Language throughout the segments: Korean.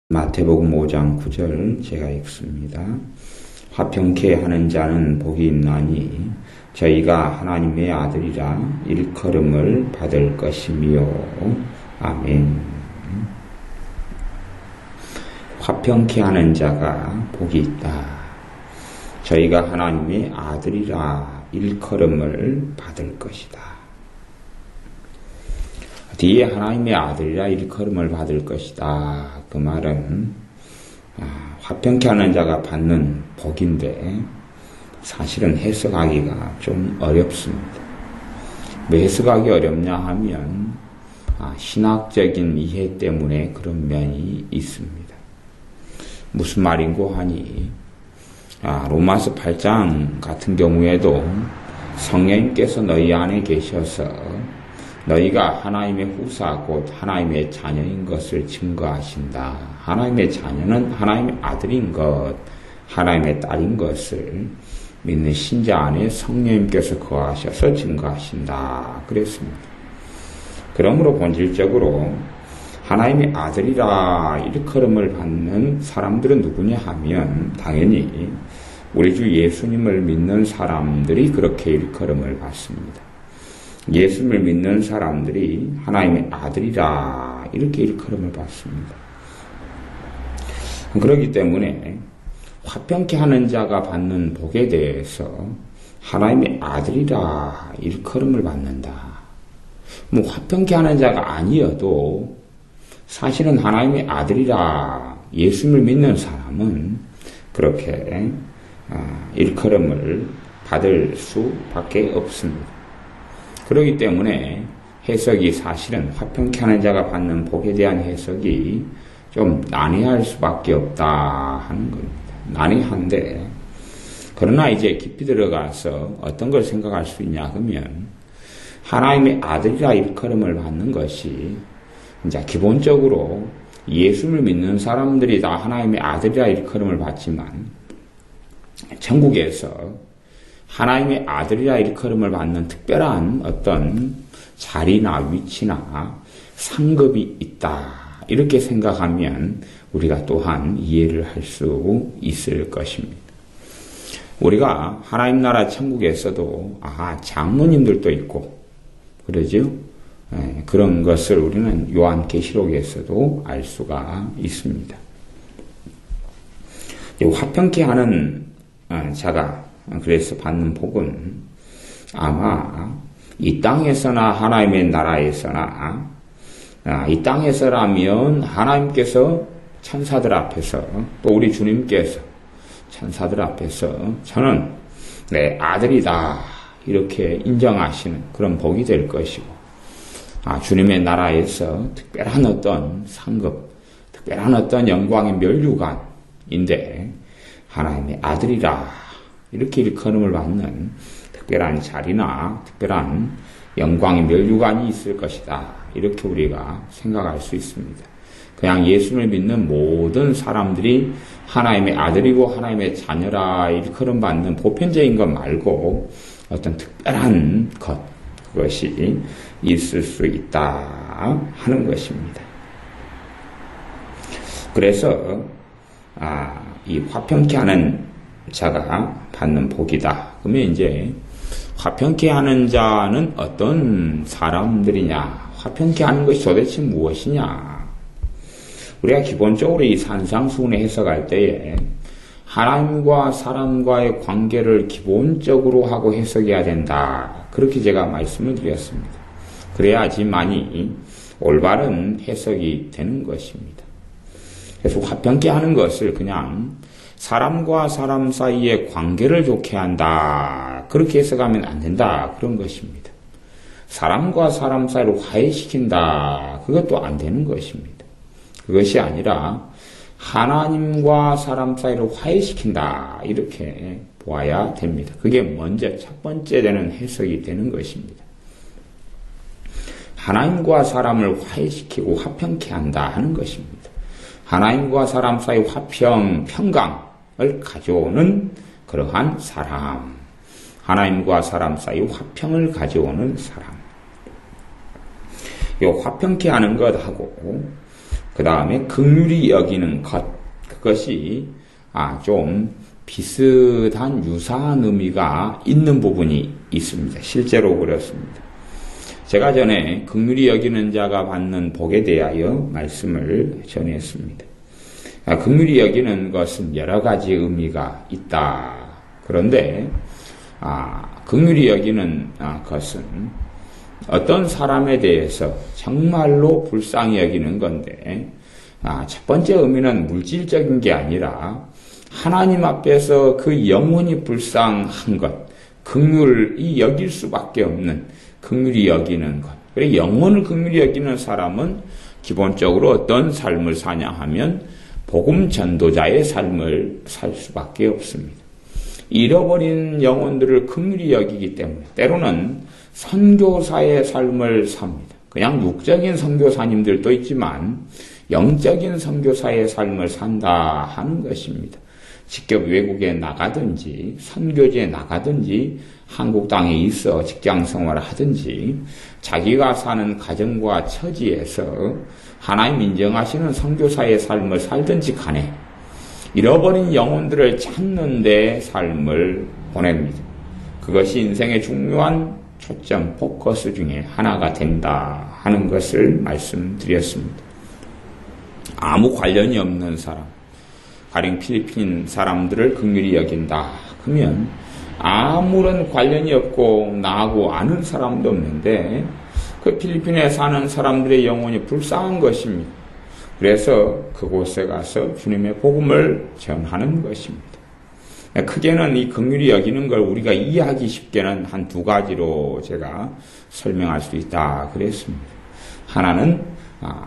마태복음 5장 9절 제가 읽습니다. 화평케 하는 자는 복이 있나니 저희가 하나님의 아들이라 일컬음을 받을 것이며. 아멘. 화평케 하는 자가 복이 있다. 저희가 하나님의 아들이라 일컬음을 받을 것이다. 뒤에 하나님의 아들이라 일컬음을 받을 것이다. 그 말은 화평케 하는 자가 받는 복인데 사실은 해석하기가 좀 어렵습니다. 왜 해석하기 어렵냐 하면 신학적인 이해 때문에 그런 면이 있습니다. 무슨 말인고 하니 로마서 8장 같은 경우에도 성령님께서 너희 안에 계셔서 너희가 하나님의 후사 곧 하나님의 자녀인 것을 증거하신다. 하나님의 자녀는 하나님의 아들인 것, 하나님의 딸인 것을 믿는 신자 안에 성령님께서 거하셔서 증거하신다. 그랬습니다. 그러므로 본질적으로 하나님의 아들이라 일컬음을 받는 사람들은 누구냐 하면 당연히 우리 주 예수님을 믿는 사람들이 그렇게 일컬음을 받습니다. 예수님을 믿는 사람들이 하나님의 아들이라 이렇게 일컬음을 받습니다. 그렇기 때문에 화평케 하는 자가 받는 복에 대해서 하나님의 아들이라 일컬음을 받는다. 화평케 하는 자가 아니어도 사실은 하나님의 아들이라 예수님을 믿는 사람은 그렇게 일컬음을 받을 수밖에 없습니다. 그렇기 때문에 해석이 사실은 화평케 하는 자가 받는 복에 대한 해석이 좀 난해할 수밖에 없다 하는 겁니다. 난해한데 그러나 이제 깊이 들어가서 어떤 걸 생각할 수 있냐 하면 하나님의 아들이라 일컬음을 받는 것이 이제 기본적으로 예수를 믿는 사람들이 다 하나님의 아들이라 일컬음을 받지만 천국에서 하나님의 아들이라 일컬음을 받는 특별한 어떤 자리나 위치나 상급이 있다. 이렇게 생각하면 우리가 또한 이해를 할 수 있을 것입니다. 우리가 하나님 나라 천국에서도 장로님들도 있고 그러죠? 그런 것을 우리는 요한계시록에서도 알 수가 있습니다. 화평케 하는 자가 그래서 받는 복은 아마 이 땅에서나 하나님의 나라에서나 이 땅에서라면 하나님께서 천사들 앞에서 또 우리 주님께서 천사들 앞에서 저는 내 아들이다 이렇게 인정하시는 그런 복이 될 것이고 주님의 나라에서 특별한 어떤 상급, 특별한 어떤 영광의 면류관인데 하나님의 아들이라 이렇게 일컬음을 받는 특별한 자리나 특별한 영광의 면류관이 있을 것이다. 이렇게 우리가 생각할 수 있습니다. 그냥 예수를 믿는 모든 사람들이 하나님의 아들이고 하나님의 자녀라 일컬음 받는 보편적인 것 말고 어떤 특별한 것, 그것이 있을 수 있다 하는 것입니다. 그래서 이 화평케 하는 자가 받는 복이다. 그러면 이제 화평케 하는 자는 어떤 사람들이냐? 화평케 하는 것이 도대체 무엇이냐? 우리가 기본적으로 이 산상수훈에 해석할 때에 하나님과 사람과의 관계를 기본적으로 하고 해석해야 된다. 그렇게 제가 말씀을 드렸습니다. 그래야지만이 올바른 해석이 되는 것입니다. 그래서 화평케 하는 것을 그냥 사람과 사람 사이의 관계를 좋게 한다. 그렇게 해석하면 안 된다. 그런 것입니다. 사람과 사람 사이를 화해시킨다. 그것도 안 되는 것입니다. 그것이 아니라 하나님과 사람 사이를 화해시킨다. 이렇게 보아야 됩니다. 그게 먼저 첫 번째 되는 해석이 되는 것입니다. 하나님과 사람을 화해시키고 화평케 한다 하는 것입니다. 하나님과 사람 사이 화평, 평강을 가져오는 그러한 사람. 하나님과 사람 사이 화평을 가져오는 사람. 요 화평케 하는 것하고 그 다음에 긍휼히 여기는 것, 그것이 좀 비슷한 유사한 의미가 있는 부분이 있습니다. 실제로 그렇습니다. 제가 전에 긍휼히 여기는 자가 받는 복에 대하여 말씀을 전했습니다. 긍휼히 여기는 것은 여러 가지 의미가 있다. 그런데 긍휼히 여기는 것은 어떤 사람에 대해서 정말로 불쌍히 여기는 건데, 첫 번째 의미는 물질적인 게 아니라 하나님 앞에서 그 영혼이 불쌍한 것, 긍휼히 여길 수밖에 없는 긍휼히 여기는 것. 그래서 영혼을 긍휼히 여기는 사람은 기본적으로 어떤 삶을 사냥하면 복음 전도자의 삶을 살 수밖에 없습니다. 잃어버린 영혼들을 긍휼히 여기기 때문에 때로는 선교사의 삶을 삽니다. 그냥 육적인 선교사님들도 있지만 영적인 선교사의 삶을 산다 하는 것입니다. 직접 외국에 나가든지 선교지에 나가든지 한국 땅에 있어 직장 생활을 하든지 자기가 사는 가정과 처지에서 하나님 인정하시는 선교사의 삶을 살든지 간에 잃어버린 영혼들을 찾는 데 삶을 보냅니다. 그것이 인생의 중요한 초점, 포커스 중에 하나가 된다 하는 것을 말씀드렸습니다. 아무 관련이 없는 사람, 가령 필리핀 사람들을 긍휼히 여긴다. 그러면 아무런 관련이 없고 나하고 아는 사람도 없는데 그 필리핀에 사는 사람들의 영혼이 불쌍한 것입니다. 그래서 그곳에 가서 주님의 복음을 전하는 것입니다. 크게는 이 긍휼히 여기는 걸 우리가 이해하기 쉽게는 한 두 가지로 제가 설명할 수 있다 그랬습니다. 하나는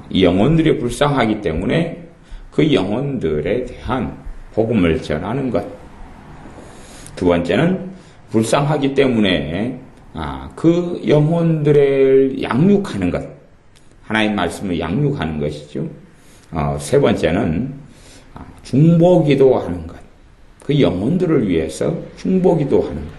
이 영혼들이 불쌍하기 때문에 그 영혼들에 대한 복음을 전하는 것. 두 번째는 불쌍하기 때문에 그 영혼들을 양육하는 것. 하나님 말씀을 양육하는 것이죠. 세 번째는 중보기도 하는 것. 그 영혼들을 위해서 중보기도 하는 것.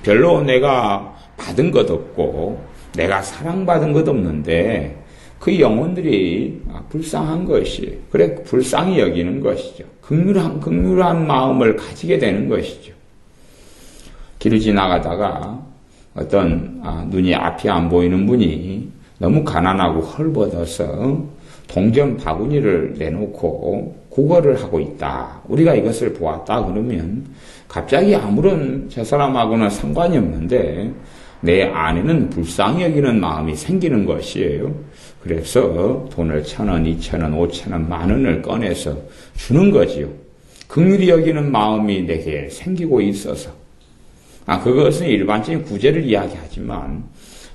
별로 내가 받은 것 없고 내가 사랑받은 것 없는데 그 영혼들이 불쌍한 것이, 그래 불쌍히 여기는 것이죠. 긍휼한 마음을 가지게 되는 것이죠. 길을 지나가다가 어떤 눈이 앞이 안 보이는 분이 너무 가난하고 헐벗어서 동전 바구니를 내놓고 구걸을 하고 있다. 우리가 이것을 보았다 그러면 갑자기 아무런 저 사람하고는 상관이 없는데 내 안에는 불쌍히 여기는 마음이 생기는 것이에요. 그래서 돈을 1,000원, 2,000원, 5,000원, 10,000원을 꺼내서 주는 거지요. 긍휼히 여기는 마음이 내게 생기고 있어서. 그것은 일반적인 구제를 이야기하지만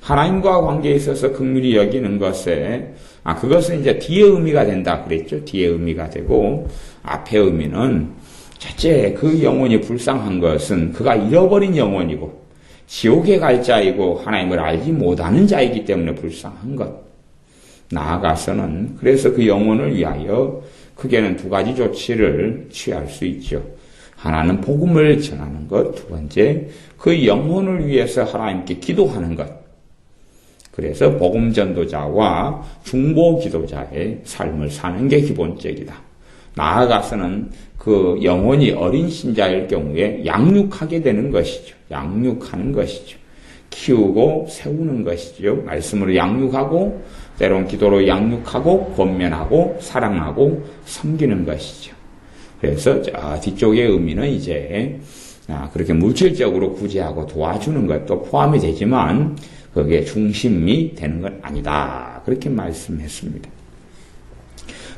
하나님과 관계에 있어서 긍휼히 여기는 것에 그것은 이제 뒤의 의미가 된다 그랬죠. 뒤의 의미가 되고 앞의 의미는 첫째 그 영혼이 불쌍한 것은 그가 잃어버린 영혼이고 지옥에 갈 자이고 하나님을 알지 못하는 자이기 때문에 불쌍한 것. 나아가서는 그래서 그 영혼을 위하여 크게는 두 가지 조치를 취할 수 있죠. 하나는 복음을 전하는 것, 두 번째 그 영혼을 위해서 하나님께 기도하는 것. 그래서 복음 전도자와 중보 기도자의 삶을 사는 게 기본적이다. 나아가서는 그 영혼이 어린 신자일 경우에 양육하게 되는 것이죠. 양육하는 것이죠. 키우고 세우는 것이죠. 말씀으로 양육하고 때론 기도로 양육하고 권면하고 사랑하고 섬기는 것이죠. 그래서 뒤쪽의 의미는 이제 그렇게 물질적으로 구제하고 도와주는 것도 포함이 되지만 그게 중심이 되는 건 아니다. 그렇게 말씀했습니다.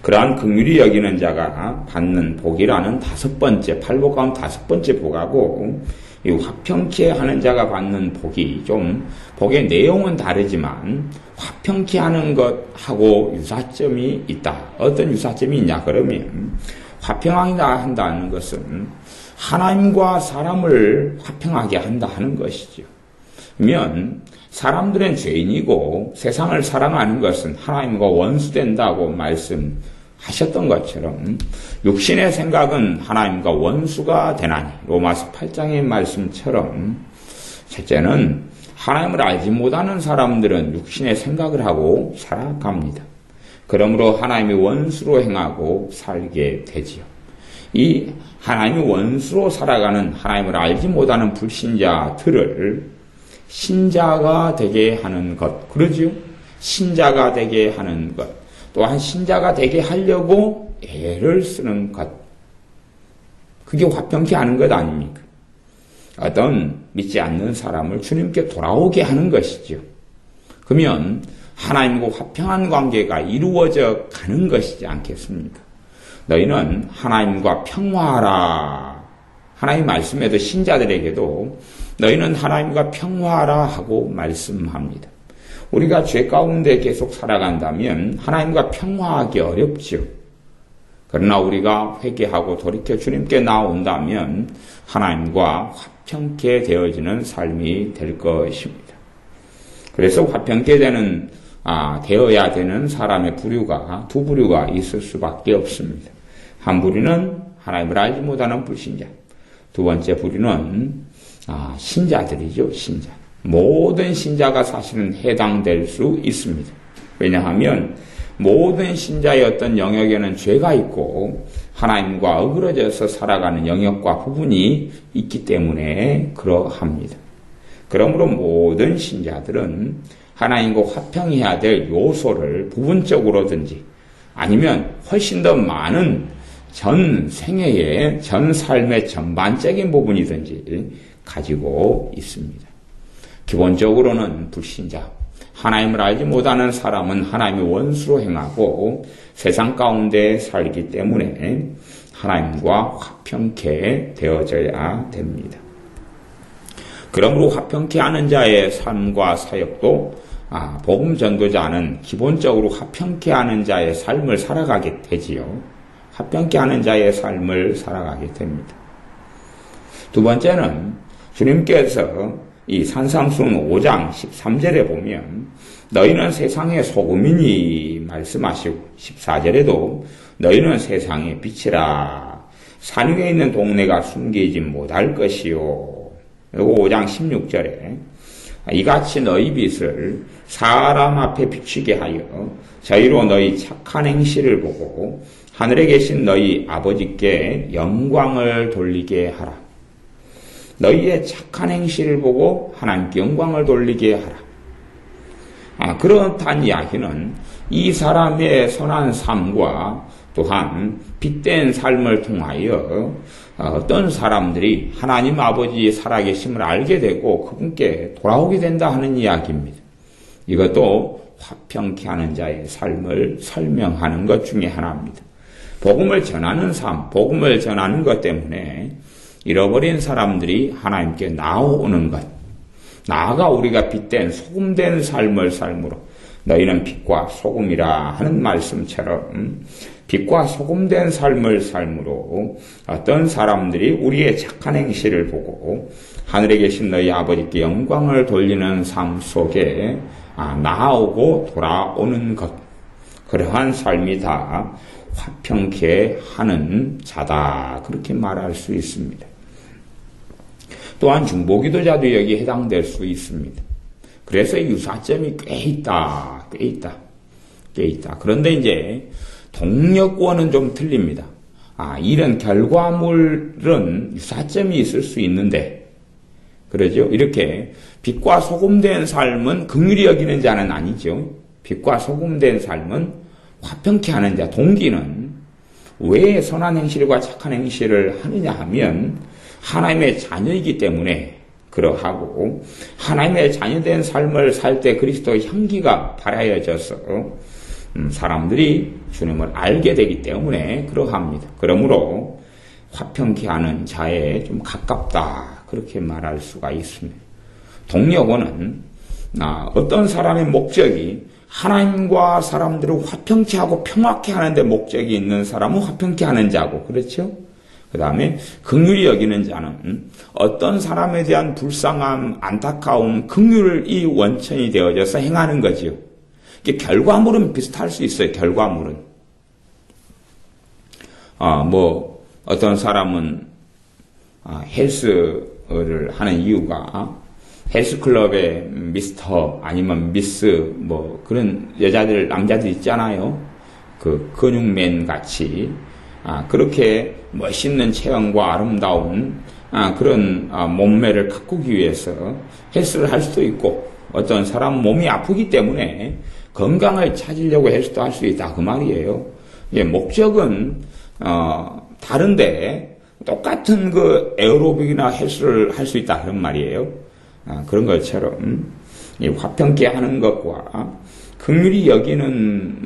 그러한 긍휼히 여기는 자가 받는 복이라는 다섯 번째, 팔복 가운데 다섯 번째 복하고 이 화평케 하는 자가 받는 복이 좀 복의 내용은 다르지만 화평케 하는 것하고 유사점이 있다. 어떤 유사점이 있냐 그러면 화평하다 한다는 것은 하나님과 사람을 화평하게 한다 하는 것이죠. 그러면 사람들은 죄인이고 세상을 사랑하는 것은 하나님과 원수된다고 말씀하셨던 것처럼 육신의 생각은 하나님과 원수가 되나니 로마서 8장의 말씀처럼 첫째는 하나님을 알지 못하는 사람들은 육신의 생각을 하고 살아갑니다. 그러므로 하나님의 원수로 행하고 살게 되지요. 이 하나님의 원수로 살아가는 하나님을 알지 못하는 불신자들을 신자가 되게 하는 것, 그러지요? 신자가 되게 하는 것, 또한 신자가 되게 하려고 애를 쓰는 것, 그게 화평케 하는 것 아닙니까? 어떤 믿지 않는 사람을 주님께 돌아오게 하는 것이죠. 그러면 하나님과 화평한 관계가 이루어져 가는 것이지 않겠습니까? 너희는 하나님과 평화하라. 하나님 말씀에도 신자들에게도 너희는 하나님과 평화하라 하고 말씀합니다. 우리가 죄 가운데 계속 살아간다면 하나님과 평화하기 어렵죠. 그러나 우리가 회개하고 돌이켜 주님께 나온다면 하나님과 화평케 되어지는 삶이 될 것입니다. 그래서 화평케 되어야 되는 사람의 부류가 두 부류가 있을 수밖에 없습니다. 한 부류는 하나님을 알지 못하는 불신자. 두 번째 부류는 신자들이죠. 신자. 모든 신자가 사실은 해당될 수 있습니다. 왜냐하면 모든 신자의 어떤 영역에는 죄가 있고 하나님과 어그러져서 살아가는 영역과 부분이 있기 때문에 그러합니다. 그러므로 모든 신자들은 하나님과 화평해야 될 요소를 부분적으로든지 아니면 훨씬 더 많은 전 생애의 전 삶의 전반적인 부분이든지 가지고 있습니다. 기본적으로는 불신자, 하나님을 알지 못하는 사람은 하나님의 원수로 행하고 세상 가운데 살기 때문에 하나님과 화평케 되어져야 됩니다. 그러므로 화평케 하는 자의 삶과 사역도 복음 전도자는 기본적으로 화평케 하는 자의 삶을 살아가게 되지요. 화평케 하는 자의 삶을 살아가게 됩니다. 두 번째는 주님께서 이 산상수훈 5장 13절에 보면 너희는 세상의 소금이니 말씀하시고 14절에도 너희는 세상의 빛이라 산 위에 있는 동네가 숨기지 못할 것이요. 그리고 5장 16절에 이같이 너희 빛을 사람 앞에 비추게 하여 저희로 너희 착한 행실을 보고 하늘에 계신 너희 아버지께 영광을 돌리게 하라. 너희의 착한 행실을 보고 하나님께 영광을 돌리게 하라. 그렇단 이야기는 이 사람의 선한 삶과 또한 빛된 삶을 통하여 어떤 사람들이 하나님 아버지의 살아계심을 알게 되고 그분께 돌아오게 된다 하는 이야기입니다. 이것도 화평케 하는 자의 삶을 설명하는 것 중에 하나입니다. 복음을 전하는 삶, 복음을 전하는 것 때문에 잃어버린 사람들이 하나님께 나오는 것, 나아가 우리가 빛된 소금된 삶을 삶으로 너희는 빛과 소금이라 하는 말씀처럼 빛과 소금된 삶을 삶으로 어떤 사람들이 우리의 착한 행실을 보고 하늘에 계신 너희 아버지께 영광을 돌리는 삶 속에 나아오고 돌아오는 것, 그러한 삶이 다 화평케 하는 자다, 그렇게 말할 수 있습니다. 또한 중보기도자도 여기에 해당될 수 있습니다. 그래서 유사점이 꽤 있다. 그런데 이제 동력권은 좀 틀립니다. 이런 결과물은 유사점이 있을 수 있는데, 그러죠? 이렇게 빛과 소금된 삶은 긍휼히 여기는 자는 아니죠. 빛과 소금된 삶은 화평케 하는 자, 동기는 왜 선한 행실과 착한 행실을 하느냐 하면 하나님의 자녀이기 때문에 그러하고 하나님의 자녀된 삶을 살 때 그리스도의 향기가 발하여져서 사람들이 주님을 알게 되기 때문에 그러합니다. 그러므로 화평케 하는 자에 좀 가깝다, 그렇게 말할 수가 있습니다. 동력원은 어떤 사람의 목적이 하나님과 사람들을 화평케 하고 평화케 하는데 목적이 있는 사람은 화평케 하는 자고, 그렇죠? 그 다음에 긍휼히 여기는 자는 어떤 사람에 대한 불쌍함, 안타까움, 긍휼이 원천이 되어져서 행하는 거지요. 이게 결과물은 비슷할 수 있어요. 결과물은 어떤 사람은 헬스를 하는 이유가 헬스클럽에 미스터 아니면 미스 그런 여자들, 남자들 있잖아요. 그 근육맨 같이 그렇게 멋있는 체형과 아름다운 그런 몸매를 가꾸기 위해서 헬스를 할 수도 있고, 어떤 사람 몸이 아프기 때문에 건강을 찾으려고 헬스도 할 수 있다, 그 말이에요. 목적은 다른데 똑같은 그 에어로빅이나 헬스를 할 수 있다, 그런 말이에요. 그런 것처럼 이 화평케 하는 것과 긍휼히 여기는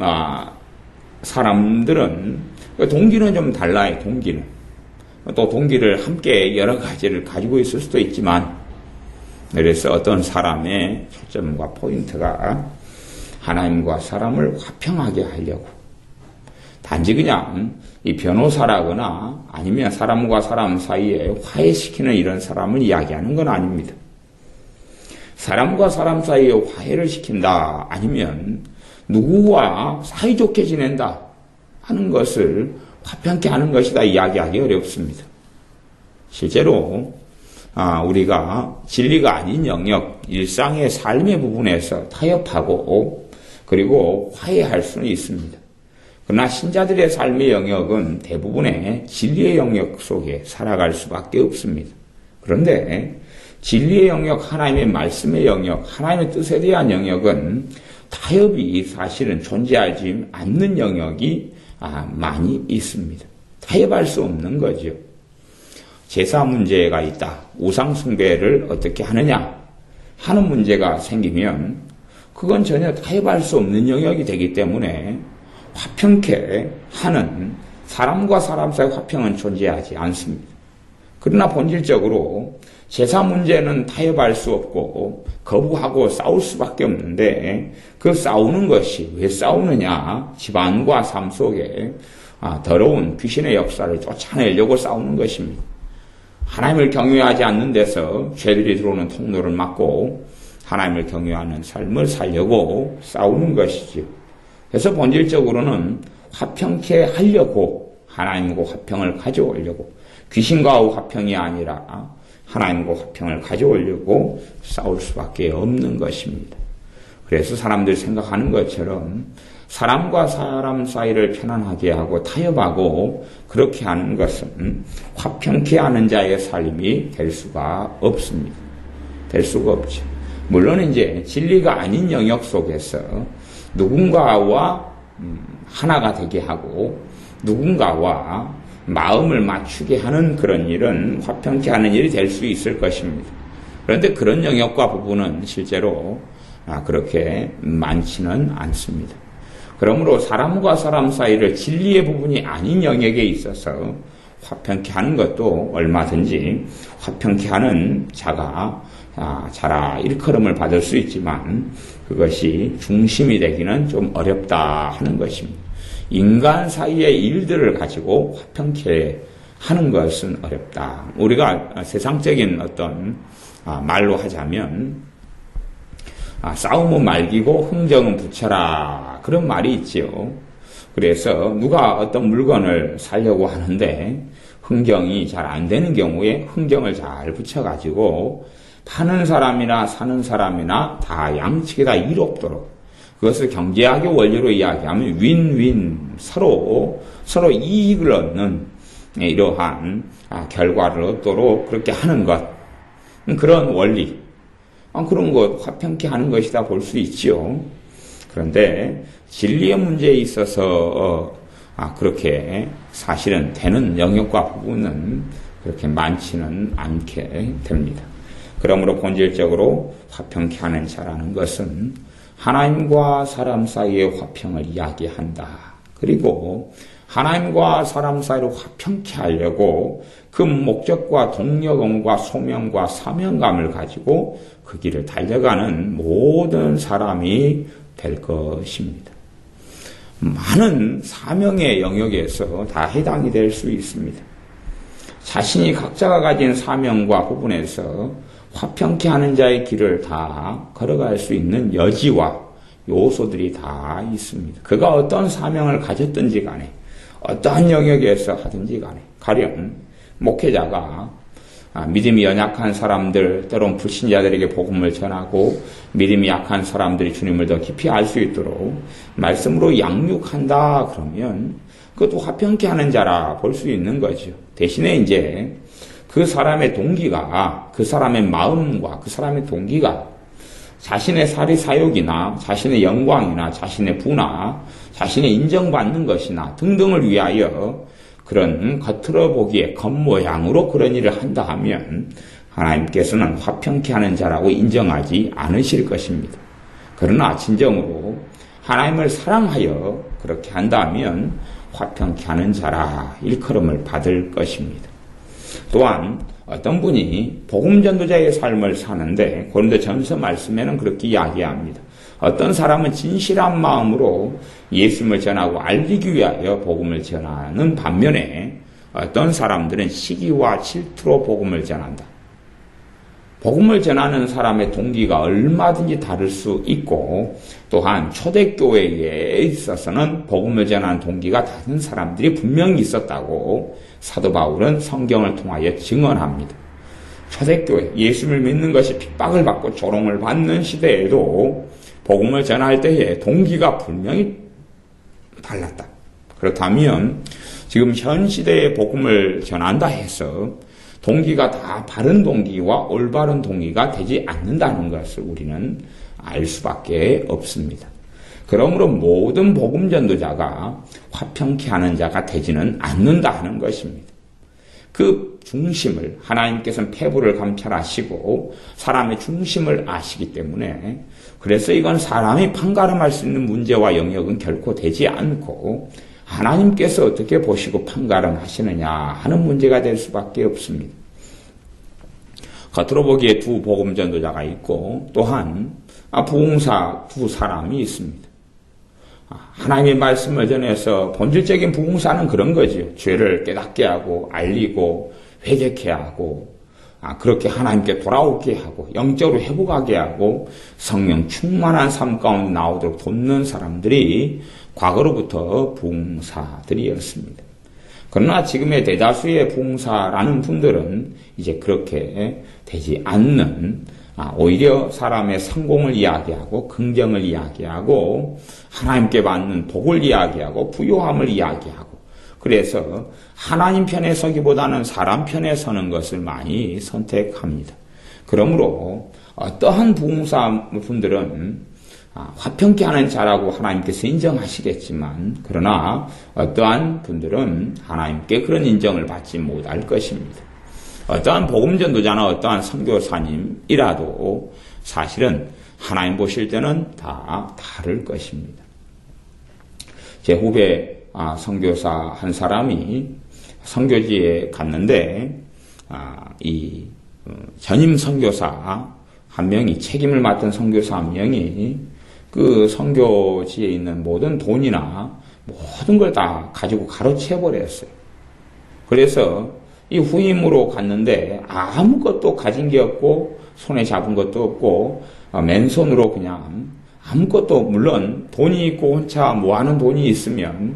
사람들은 동기는 좀 달라요. 동기는 또 동기를 함께 여러 가지를 가지고 있을 수도 있지만, 그래서 어떤 사람의 초점과 포인트가 하나님과 사람을 화평하게 하려고, 단지 그냥 이 변호사라거나 아니면 사람과 사람 사이에 화해시키는 이런 사람을 이야기하는 건 아닙니다. 사람과 사람 사이에 화해를 시킨다, 아니면 누구와 사이좋게 지낸다 하는 것을 화평케 하는 것이다 이야기하기 어렵습니다. 실제로 우리가 진리가 아닌 영역, 일상의 삶의 부분에서 타협하고 그리고 화해할 수는 있습니다. 그러나 신자들의 삶의 영역은 대부분의 진리의 영역 속에 살아갈 수밖에 없습니다. 그런데 진리의 영역, 하나님의 말씀의 영역, 하나님의 뜻에 대한 영역은 타협이 사실은 존재하지 않는 영역이 많이 있습니다. 타협할 수 없는 거죠. 제사 문제가 있다. 우상 숭배를 어떻게 하느냐 하는 문제가 생기면 그건 전혀 타협할 수 없는 영역이 되기 때문에 화평케 하는, 사람과 사람 사이 화평은 존재하지 않습니다. 그러나 본질적으로 제사 문제는 타협할 수 없고 거부하고 싸울 수밖에 없는데, 그 싸우는 것이 왜 싸우느냐? 집안과 삶 속에 더러운 귀신의 역사를 쫓아내려고 싸우는 것입니다. 하나님을 경외하지 않는 데서 죄들이 들어오는 통로를 막고 하나님을 경외하는 삶을 살려고 싸우는 것이지요. 그래서 본질적으로는 화평케 하려고, 하나님과 화평을 가져오려고, 귀신과 화평이 아니라 하나님과 화평을 가져오려고 싸울 수밖에 없는 것입니다. 그래서 사람들이 생각하는 것처럼 사람과 사람 사이를 편안하게 하고 타협하고 그렇게 하는 것은 화평케 하는 자의 삶이 될 수가 없습니다. 될 수가 없죠. 물론 이제 진리가 아닌 영역 속에서 누군가와 하나가 되게 하고 누군가와 마음을 맞추게 하는 그런 일은 화평케 하는 일이 될 수 있을 것입니다. 그런데 그런 영역과 부분은 실제로 그렇게 많지는 않습니다. 그러므로 사람과 사람 사이를 진리의 부분이 아닌 영역에 있어서 화평케 하는 것도 얼마든지 화평케 하는 자가 자라 일컬음을 받을 수 있지만 그것이 중심이 되기는 좀 어렵다 하는 것입니다. 인간 사이의 일들을 가지고 화평케 하는 것은 어렵다. 우리가 세상적인 어떤 말로 하자면 싸움은 말기고 흥정은 붙여라, 그런 말이 있지요. 그래서 누가 어떤 물건을 사려고 하는데 흥정이 잘 안 되는 경우에 흥정을 잘 붙여가지고 파는 사람이나 사는 사람이나 다 양측이 다 이롭도록, 그것을 경제학의 원리로 이야기하면 윈윈, 서로 이익을 얻는 이러한 결과를 얻도록 그렇게 하는 것, 그런 원리, 그런 것 화평케 하는 것이다 볼 수 있지요. 그런데 진리의 문제에 있어서 그렇게 사실은 되는 영역과 부분은 그렇게 많지는 않게 됩니다. 그러므로 본질적으로 화평케 하는 자라는 것은 하나님과 사람 사이의 화평을 이야기한다. 그리고 하나님과 사람 사이를 화평케 하려고 그 목적과 동력원과 소명과 사명감을 가지고 그 길을 달려가는 모든 사람이 될 것입니다. 많은 사명의 영역에서 다 해당이 될 수 있습니다. 자신이 각자가 가진 사명과 부분에서 화평케 하는 자의 길을 다 걸어갈 수 있는 여지와 요소들이 다 있습니다. 그가 어떤 사명을 가졌든지 간에 어떠한 영역에서 하든지 간에, 가령 목회자가 믿음이 연약한 사람들, 때론 불신자들에게 복음을 전하고 믿음이 약한 사람들이 주님을 더 깊이 알 수 있도록 말씀으로 양육한다 그러면 그것도 화평케 하는 자라 볼 수 있는 거죠. 대신에 이제 그 사람의 동기가, 그 사람의 마음과 그 사람의 동기가 자신의 사리사욕이나 자신의 영광이나 자신의 부나 자신의 인정받는 것이나 등등을 위하여 그런 겉으로 보기에 겉모양으로 그런 일을 한다 하면 하나님께서는 화평케 하는 자라고 인정하지 않으실 것입니다. 그러나 진정으로 하나님을 사랑하여 그렇게 한다면 화평케 하는 자라 일컬음을 받을 것입니다. 또한 어떤 분이 복음전도자의 삶을 사는데 고린도전서 말씀에는 그렇게 이야기합니다. 어떤 사람은 진실한 마음으로 예수님을 전하고 알리기 위하여 복음을 전하는 반면에 어떤 사람들은 시기와 질투로 복음을 전한다. 복음을 전하는 사람의 동기가 얼마든지 다를 수 있고 또한 초대교회에 있어서는 복음을 전하는 동기가 다른 사람들이 분명히 있었다고 사도 바울은 성경을 통하여 증언합니다. 초대교회, 예수를 믿는 것이 핍박을 받고 조롱을 받는 시대에도 복음을 전할 때에 동기가 분명히 달랐다. 그렇다면 지금 현 시대에 복음을 전한다 해서 동기가 다 바른 동기와 올바른 동기가 되지 않는다는 것을 우리는 알 수밖에 없습니다. 그러므로 모든 복음 전도자가 화평케 하는 자가 되지는 않는다 하는 것입니다. 그 중심을 하나님께서는 폐부를 감찰하시고 사람의 중심을 아시기 때문에 그래서 이건 사람이 판가름할 수 있는 문제와 영역은 결코 되지 않고 하나님께서 어떻게 보시고 판가름하시느냐 하는 문제가 될 수밖에 없습니다. 겉으로 보기에 두 복음 전도자가 있고 또한 부흥사 두 사람이 있습니다. 하나님의 말씀을 전해서 본질적인 부흥사는 그런 거죠. 죄를 깨닫게 하고 알리고 회개케 하고 그렇게 하나님께 돌아오게 하고 영적으로 회복하게 하고 성령 충만한 삶 가운데 나오도록 돕는 사람들이 과거로부터 부흥사들이었습니다. 그러나 지금의 대다수의 부흥사라는 분들은 이제 그렇게 되지 않는 오히려 사람의 성공을 이야기하고 긍정을 이야기하고 하나님께 받는 복을 이야기하고 부요함을 이야기하고 그래서 하나님 편에 서기보다는 사람 편에 서는 것을 많이 선택합니다. 그러므로 어떠한 부흥사 분들은 화평케 하는 자라고 하나님께서 인정하시겠지만 그러나 어떠한 분들은 하나님께 그런 인정을 받지 못할 것입니다. 어떠한 복음전도자나 어떠한 선교사님이라도 사실은 하나님 보실 때는 다 다를 것입니다. 제 후배 선교사 한 사람이 선교지에 갔는데 이 전임 선교사 한 명이 책임을 맡은 선교사 한 명이 그 선교지에 있는 모든 돈이나 모든 걸 다 가지고 가로채 버렸어요. 그래서 이 후임으로 갔는데 아무것도 가진 게 없고 손에 잡은 것도 없고 맨손으로 그냥 아무것도 물론 돈이 있고 혼자 모아놓은 돈이 있으면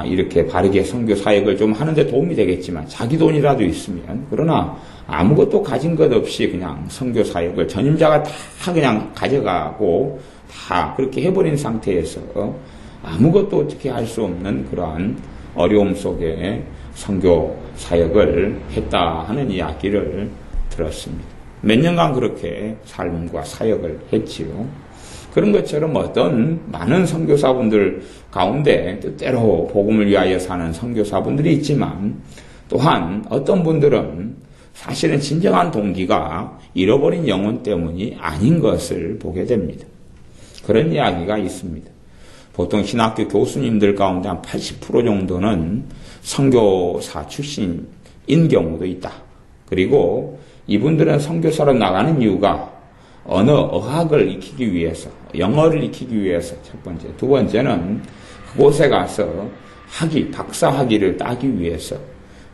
이렇게 바르게 선교 사역을 좀 하는데 도움이 되겠지만 자기 돈이라도 있으면 그러나 아무것도 가진 것 없이 그냥 선교 사역을 전임자가 다 그냥 가져가고 다 그렇게 해버린 상태에서 아무것도 어떻게 할 수 없는 그러한 어려움 속에 선교 사역을 했다 하는 이야기를 들었습니다. 몇 년간 그렇게 삶과 사역을 했지요. 그런 것처럼 어떤 많은 선교사분들 가운데 때때로 복음을 위하여 사는 선교사분들이 있지만 또한 어떤 분들은 사실은 진정한 동기가 잃어버린 영혼 때문이 아닌 것을 보게 됩니다. 그런 이야기가 있습니다. 보통 신학교 교수님들 가운데 한 80% 정도는 선교사 출신인 경우도 있다. 그리고 이분들은 선교사로 나가는 이유가 언어, 어학을 익히기 위해서, 영어를 익히기 위해서 첫 번째. 두 번째는 그곳에 가서 박사 학위를 따기 위해서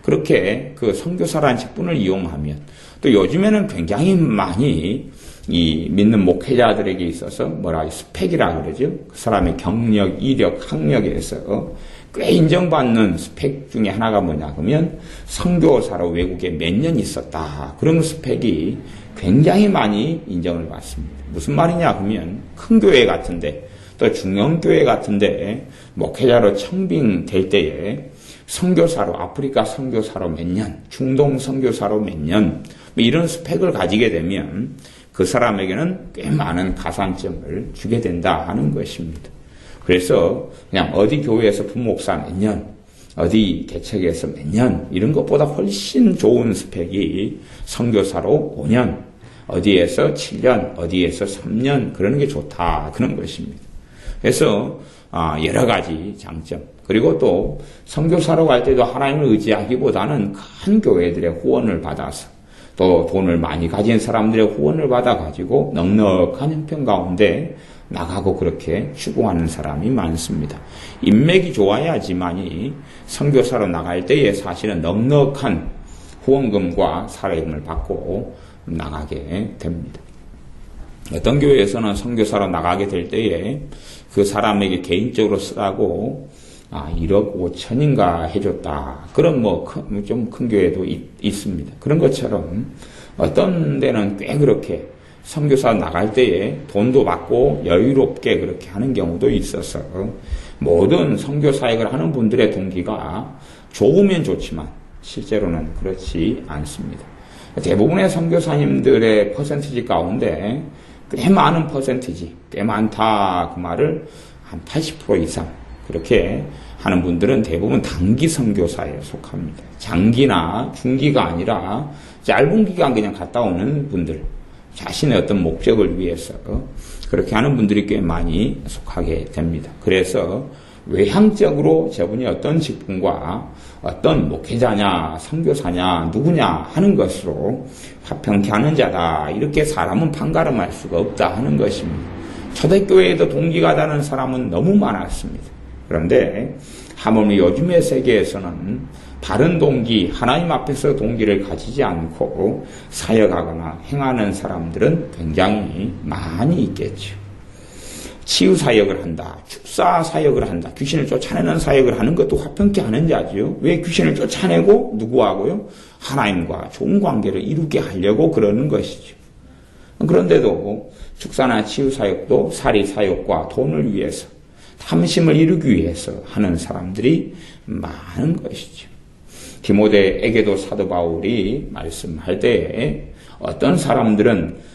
그렇게 그 선교사라는 직분을 이용하면 또 요즘에는 굉장히 많이 이 믿는 목회자들에게 있어서 스펙이라 그러죠. 그 사람의 경력, 이력, 학력에서 꽤 인정받는 스펙 중에 하나가 뭐냐 그러면 선교사로 외국에 몇 년 있었다. 그런 스펙이 굉장히 많이 인정을 받습니다. 무슨 말이냐 그러면 큰 교회 같은데 또 중형교회 같은데 목회자로 청빙될 때에 선교사로 아프리카 선교사로 몇 년, 중동 선교사로 몇 년 이런 스펙을 가지게 되면 그 사람에게는 꽤 많은 가산점을 주게 된다 하는 것입니다. 그래서 그냥 어디 교회에서 부목사 몇 년, 어디 개척에서 몇 년 이런 것보다 훨씬 좋은 스펙이 선교사로 5년, 어디에서 7년, 어디에서 3년 그러는 게 좋다 그런 것입니다. 그래서 여러 가지 장점 그리고 또 선교사로 갈 때도 하나님을 의지하기보다는 큰 교회들의 후원을 받아서 또 돈을 많이 가진 사람들의 후원을 받아가지고 넉넉한 형편 가운데 나가고 그렇게 추구하는 사람이 많습니다. 인맥이 좋아야지만이 선교사로 나갈 때에 사실은 넉넉한 후원금과 사례금을 받고 나가게 됩니다. 어떤 교회에서는 선교사로 나가게 될 때에 그 사람에게 개인적으로 쓰라고 1억 5천인가 해줬다. 그런 좀 큰 교회도 있습니다. 그런 것처럼 어떤 데는 꽤 그렇게 선교사 나갈 때에 돈도 받고 여유롭게 그렇게 하는 경우도 있어서 모든 선교 사역을 하는 분들의 동기가 좋으면 좋지만 실제로는 그렇지 않습니다. 대부분의 선교사님들의 퍼센티지 가운데 꽤 많은 퍼센티지, 꽤 많다 그 말을 한 80% 이상 그렇게 하는 분들은 대부분 단기 선교사에 속합니다. 장기나 중기가 아니라 짧은 기간 그냥 갔다 오는 분들, 자신의 어떤 목적을 위해서 그렇게 하는 분들이 꽤 많이 속하게 됩니다. 그래서 외향적으로 저분이 어떤 직분과 어떤 목회자냐, 선교사냐, 누구냐 하는 것으로 화평케 하는 자다. 이렇게 사람은 판가름할 수가 없다 하는 것입니다. 초대교회에도 동기가 다른 사람은 너무 많았습니다. 그런데 하물며 요즘의 세계에서는 다른 동기, 하나님 앞에서 동기를 가지지 않고 사역하거나 행하는 사람들은 굉장히 많이 있겠죠. 치유 사역을 한다, 축사 사역을 한다, 귀신을 쫓아내는 사역을 하는 것도 화평케 하는 자지요. 왜 귀신을 쫓아내고 누구하고요? 하나님과 좋은 관계를 이루게 하려고 그러는 것이죠. 그런데도 축사나 치유 사역도 사리 사역과 돈을 위해서 탐심을 이루기 위해서 하는 사람들이 많은 것이죠. 디모데에게도 사도 바울이 말씀할 때에 어떤 사람들은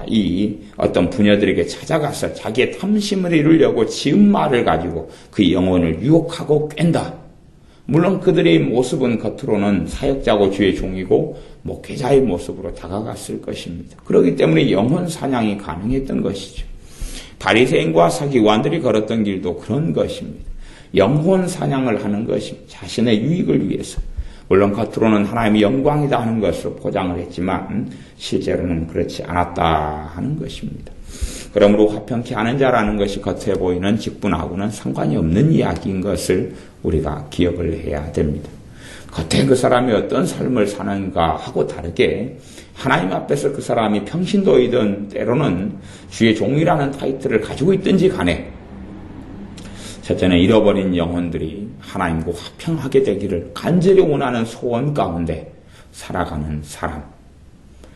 이 어떤 부녀들에게 찾아가서 자기의 탐심을 이루려고 지은 말을 가지고 그 영혼을 유혹하고 깬다. 물론 그들의 모습은 겉으로는 사역자고 주의 종이고 목회자의 모습으로 다가갔을 것입니다. 그렇기 때문에 영혼 사냥이 가능했던 것이죠. 바리새인과 서기관들이 걸었던 길도 그런 것입니다. 영혼 사냥을 하는 것입니다. 자신의 유익을 위해서. 물론 겉으로는 하나님의 영광이다 하는 것으로 포장을 했지만 실제로는 그렇지 않았다 하는 것입니다. 그러므로 화평케 하는 자라는 것이 겉에 보이는 직분하고는 상관이 없는 이야기인 것을 우리가 기억을 해야 됩니다. 겉에 그 사람이 어떤 삶을 사는가 하고 다르게 하나님 앞에서 그 사람이 평신도이든 때로는 주의 종이라는 타이틀을 가지고 있든지 간에 첫째는 잃어버린 영혼들이 하나님과 화평하게 되기를 간절히 원하는 소원 가운데 살아가는 사람.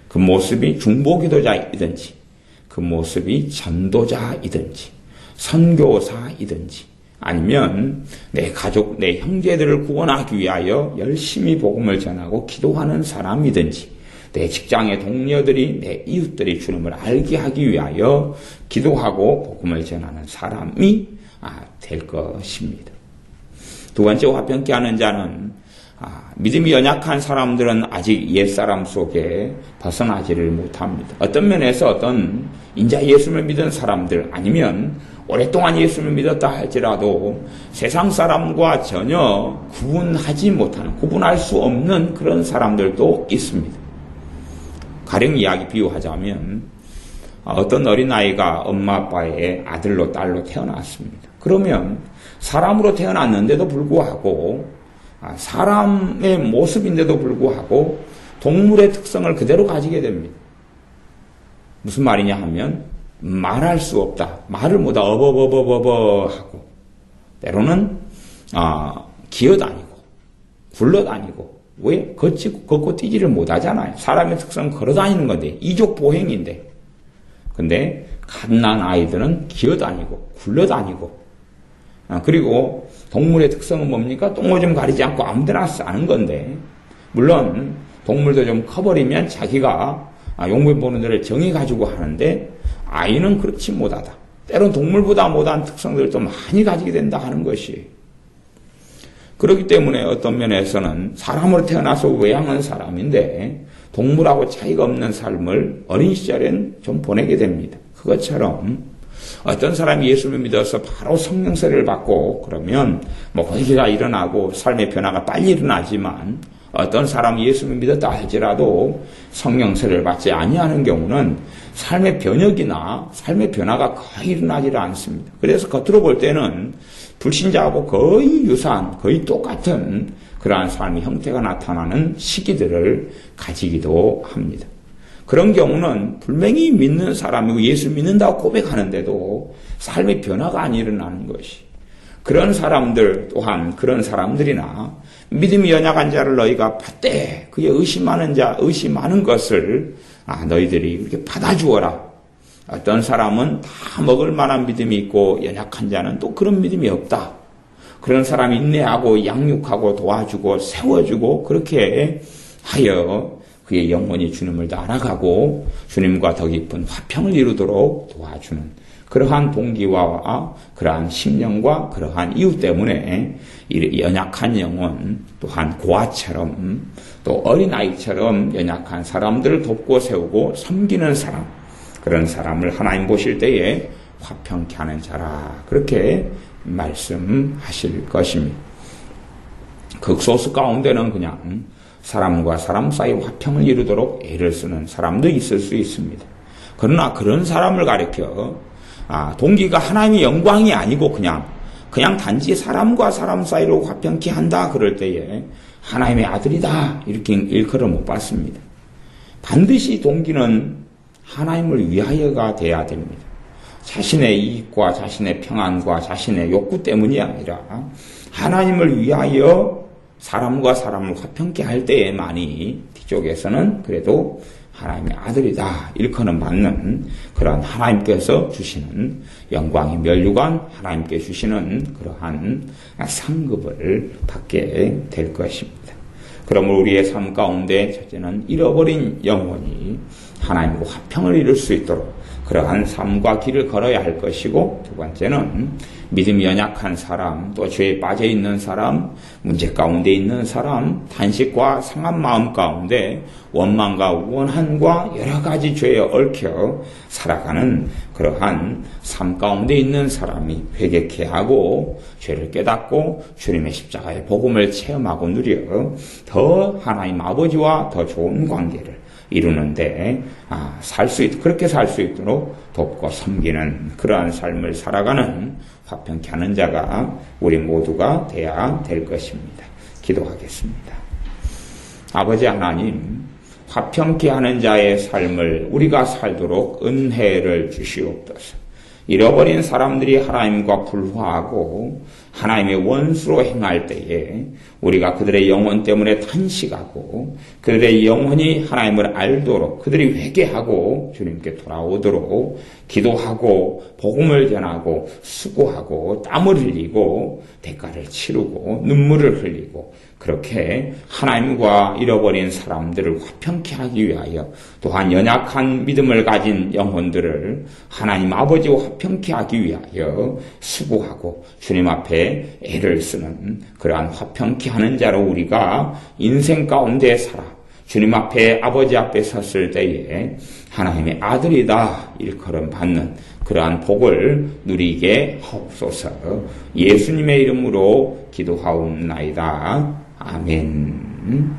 그 모습이 중보기도자이든지 그 모습이 전도자이든지 선교사이든지 아니면 내 가족, 내 형제들을 구원하기 위하여 열심히 복음을 전하고 기도하는 사람이든지 내 직장의 동료들이 내 이웃들이 주님을 알게 하기 위하여 기도하고 복음을 전하는 사람이 될 것입니다. 두 번째 화평케 하는 자는 믿음이 연약한 사람들은 아직 옛사람 속에 벗어나지를 못합니다. 어떤 면에서 어떤 인자 예수를 믿은 사람들 아니면 오랫동안 예수를 믿었다 할지라도 세상 사람과 전혀 구분할 수 없는 그런 사람들도 있습니다. 가령 이야기 비유하자면 어떤 어린아이가 엄마 아빠의 아들로 딸로 태어났습니다. 그러면 사람으로 태어났는데도 불구하고 사람의 모습인데도 불구하고 동물의 특성을 그대로 가지게 됩니다. 무슨 말이냐 하면 말할 수 없다. 말을 못하 어버버버버버 하고 때로는 기어다니고 굴러다니고 왜 걷고 뛰지를 못하잖아요. 사람의 특성은 걸어다니는 건데 이족 보행인데 근데 갓난 아이들은 기어다니고 굴러다니고 그리고 동물의 특성은 뭡니까? 똥오줌 가리지 않고 아무데나 싸는 건데 물론 동물도 좀 커버리면 자기가 용변 보는 데를 정해가지고 하는데 아이는 그렇지 못하다. 때론 동물보다 못한 특성들을 좀 많이 가지게 된다 하는 것이 그렇기 때문에 어떤 면에서는 사람으로 태어나서 외양한 사람인데 동물하고 차이가 없는 삶을 어린 시절엔 좀 보내게 됩니다. 그것처럼 어떤 사람이 예수를 믿어서 바로 성령 세례를 받고 그러면 거기가 일어나고 삶의 변화가 빨리 일어나지만 어떤 사람이 예수를 믿었다 할지라도 성령 세례를 받지 아니하는 경우는 삶의 변혁이나 삶의 변화가 거의 일어나지 않습니다. 그래서 겉으로 볼 때는 불신자하고 거의 유사한, 거의 똑같은 그러한 삶의 형태가 나타나는 시기들을 가지기도 합니다. 그런 경우는 분명히 믿는 사람이고 예수 믿는다고 고백하는데도 삶의 변화가 안 일어나는 것이 그런 사람들 또한 그런 사람들이나 믿음이 연약한 자를 너희가 받되 그의 의심하는 것을 너희들이 이렇게 받아주어라. 어떤 사람은 다 먹을 만한 믿음이 있고 연약한 자는 또 그런 믿음이 없다. 그런 사람이 인내하고 양육하고 도와주고 세워주고 그렇게 하여 그의 영혼이 주님을 더 알아가고 주님과 더 깊은 화평을 이루도록 도와주는 그러한 동기와 그러한 심령과 그러한 이유 때문에 이 연약한 영혼 또한 고아처럼 또 어린아이처럼 연약한 사람들을 돕고 세우고 섬기는 사람 그런 사람을 하나님 보실 때에 화평케 하는 자라 그렇게 말씀하실 것입니다. 극소수 가운데는 그냥 사람과 사람 사이 화평을 이루도록 애를 쓰는 사람도 있을 수 있습니다. 그러나 그런 사람을 가리켜 동기가 하나님의 영광이 아니고 그냥 단지 사람과 사람 사이로 화평케 한다 그럴 때에 하나님의 아들이다 이렇게 일컬어 못 받습니다. 반드시 동기는 하나님을 위하여가 돼야 됩니다. 자신의 이익과 자신의 평안과 자신의 욕구 때문이 아니라 하나님을 위하여 사람과 사람을 화평케 할 때에만이 뒤쪽에서는 그래도 하나님의 아들이다 일컬어 받는 그러한 하나님께서 주시는 영광의 면류관 하나님께 주시는 그러한 상급을 받게 될 것입니다. 그러므로 우리의 삶 가운데 첫째는 잃어버린 영혼이 하나님과 화평을 이룰 수 있도록 그러한 삶과 길을 걸어야 할 것이고 두 번째는 믿음이 연약한 사람, 또 죄에 빠져 있는 사람, 문제 가운데 있는 사람, 탄식과 상한 마음 가운데 원망과 원한과 여러 가지 죄에 얽혀 살아가는 그러한 삶 가운데 있는 사람이 회개케 하고 죄를 깨닫고 주님의 십자가의 복음을 체험하고 누려 더 하나님 아버지와 더 좋은 관계를 이루는데 그렇게 살 수 있도록 돕고 섬기는 그러한 삶을 살아가는 화평케 하는 자가 우리 모두가 돼야 될 것입니다. 기도하겠습니다. 아버지 하나님, 화평케 하는 자의 삶을 우리가 살도록 은혜를 주시옵소서. 잃어버린 사람들이 하나님과 불화하고 하나님의 원수로 행할 때에 우리가 그들의 영혼 때문에 탄식하고 그들의 영혼이 하나님을 알도록 그들이 회개하고 주님께 돌아오도록 기도하고 복음을 전하고 수고하고 땀을 흘리고 대가를 치르고 눈물을 흘리고 그렇게 하나님과 잃어버린 사람들을 화평케 하기 위하여 또한 연약한 믿음을 가진 영혼들을 하나님 아버지와 화평케 하기 위하여 수고하고 주님 앞에 애를 쓰는 그러한 화평케 하는 자로 우리가 인생 가운데 살아 주님 앞에 아버지 앞에 섰을 때에 하나님의 아들이다 일컬음 받는 그러한 복을 누리게 하옵소서. 예수님의 이름으로 기도하옵나이다. 아멘.